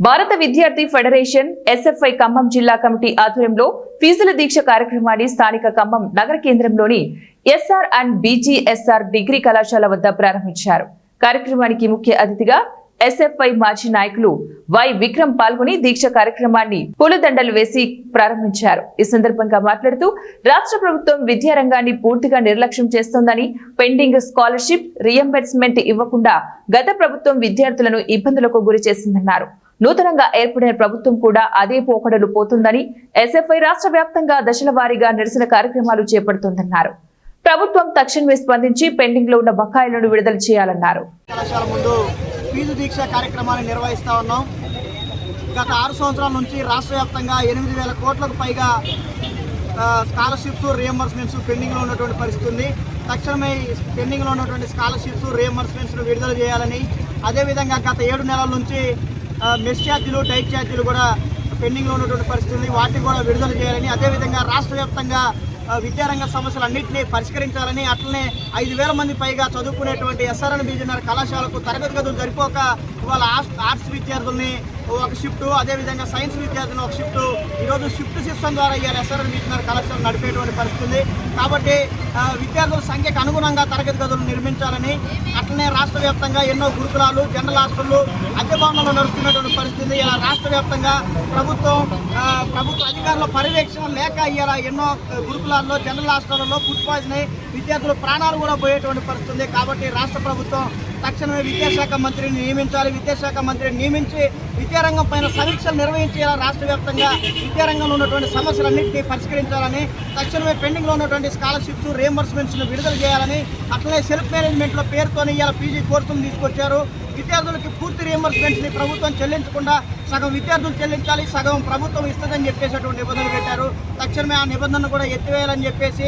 భారత విద్యార్థి federation SFI Khammam జిల్లా కమిటీ ఆధ్వర్యంలో ఫీజుల దీక్ష కార్యక్రమాన్ని స్థానిక ఖమ్మం నగర కేంద్రంలోని ఎస్ఆర్ అండ్ బీజీఎస్ఆర్ డిగ్రీ కళాశాల వద్ద ప్రారంభించారు. కార్యక్రమానికి ముఖ్య అతిథిగా ఎస్ఎఫ్ఐ మాజీ నాయకులు వై విక్రమ్ పాల్గొని దీక్ష కార్యక్రమాన్ని పూలదండలు వేసి ప్రారంభించారు. ఈ సందర్భంగా మాట్లాడుతూ రాష్ట్ర ప్రభుత్వం విద్యారంగాన్ని పూర్తిగా నిర్లక్ష్యం చేస్తోందని, పెండింగ్ స్కాలర్షిప్ రియంబర్స్మెంట్ ఇవ్వకుండా గత ప్రభుత్వం విద్యార్థులను ఇబ్బందులకు గురి చేసిందన్నారు. నూతనంగా ఏర్పడిన ప్రభుత్వం కూడా అదే పోకడలు పోతుందని, ఎస్ఎఫ్ఐ రాష్ట్ర వ్యాప్తంగా దశల వారీగా నిరసన కార్యక్రమాలు చేపడుతోందన్నారు. ప్రభుత్వం తక్షణమే స్పందించి పెండింగ్ లో ఉన్న బకాయిలను విడుదల చేయాలన్నారు. ఫీజు దీక్ష కార్యక్రమాన్ని నిర్వహిస్తా ఉన్నాం. గత 6 సంవత్సరాల నుంచి రాష్ట్ర వ్యాప్తంగా 8,000 కోట్లకు పైగా స్కాలర్షిప్స్ రియంబర్స్మెంట్స్ పెండింగ్లో ఉన్నటువంటి పరిస్థితి ఉంది. తక్షణమే పెండింగ్లో ఉన్నటువంటి స్కాలర్షిప్స్ రియంబర్స్మెంట్స్ను విడుదల చేయాలని, అదేవిధంగా గత 7 నెలల నుంచి మెస్ ఛార్జీలు డైట్ ఛార్జీలు కూడా పెండింగ్లో ఉన్నటువంటి పరిస్థితి ఉంది. వాటిని కూడా విడుదల చేయాలని, అదేవిధంగా రాష్ట్ర వ్యాప్తంగా విద్యారంగ సమస్యలన్నింటినీ పరిష్కరించాలని, అట్లనే 5,000 మంది పైగా చదువుకునేటువంటి ఎస్ఆర్ అండ్ బీజీఎస్ఆర్ కళాశాలకు తరగతి గదులు సరిపోక ఇవాళ ఆర్ట్స్ విద్యార్థుల్ని ఒక షిఫ్ట్, అదేవిధంగా సైన్స్ విద్యార్థులను ఒక షిఫ్ట్, ఈరోజు షిఫ్ట్ సిస్టమ్ ద్వారా ఇవాళ ఎస్ఆర్ అండ్ బీజీఎస్ఆర్ కళాశాల నడిపేటువంటి పరిస్థితి ఉంది. కాబట్టి విద్యార్థుల సంఖ్యకు అనుగుణంగా తరగతి గదులు నిర్మించాలని, అట్లనే రాష్ట్ర వ్యాప్తంగా ఎన్నో గురుకులాలు, జనరల్ హాస్టళ్లు అద్దె భవనంలో నడుస్తున్నటువంటి పరిస్థితి. ఇలా రాష్ట్ర వ్యాప్తంగా ప్రభుత్వ అధికారుల పర్యవేక్షణ లేక ఇలా ఎన్నో గురుకులాల్లో, జనరల్ హాస్టళ్లలో ఫుడ్ పాయిజన్ అయి విద్యార్థుల ప్రాణాలు కూడా పోయేటువంటి పరిస్థితి ఉంది. కాబట్టి రాష్ట్ర ప్రభుత్వం తక్షణమే విద్యాశాఖ మంత్రిని నియమించాలి. విద్యాశాఖ మంత్రిని నియమించి విద్యారంగం పైన సమీక్షలు నిర్వహించి రాష్ట్ర వ్యాప్తంగా విద్యారంగంలో ఉన్నటువంటి సమస్యలన్నింటినీ పరిష్కరించాలని, తక్షణమే పెండింగ్లో ఉన్నటువంటి స్కాలర్షిప్స్ రియంబర్స్మెంట్స్ను విడుదల చేయాలని, అట్లనే సెల్ఫ్ మేనేజ్మెంట్లో పేరుతోని ఇలా పీజీ కోర్సులు తీసుకొచ్చారు. విద్యార్థులకి పూర్తి రియంబర్స్మెంట్స్ని ప్రభుత్వం చెల్లించకుండా సగం విద్యార్థులు చెల్లించాలి, సగం ప్రభుత్వం ఇస్తుందని చెప్పేసి అటువంటి నిబంధనలు పెట్టారు. తక్షణమే ఆ నిబంధనలు కూడా ఎత్తివేయాలని చెప్పేసి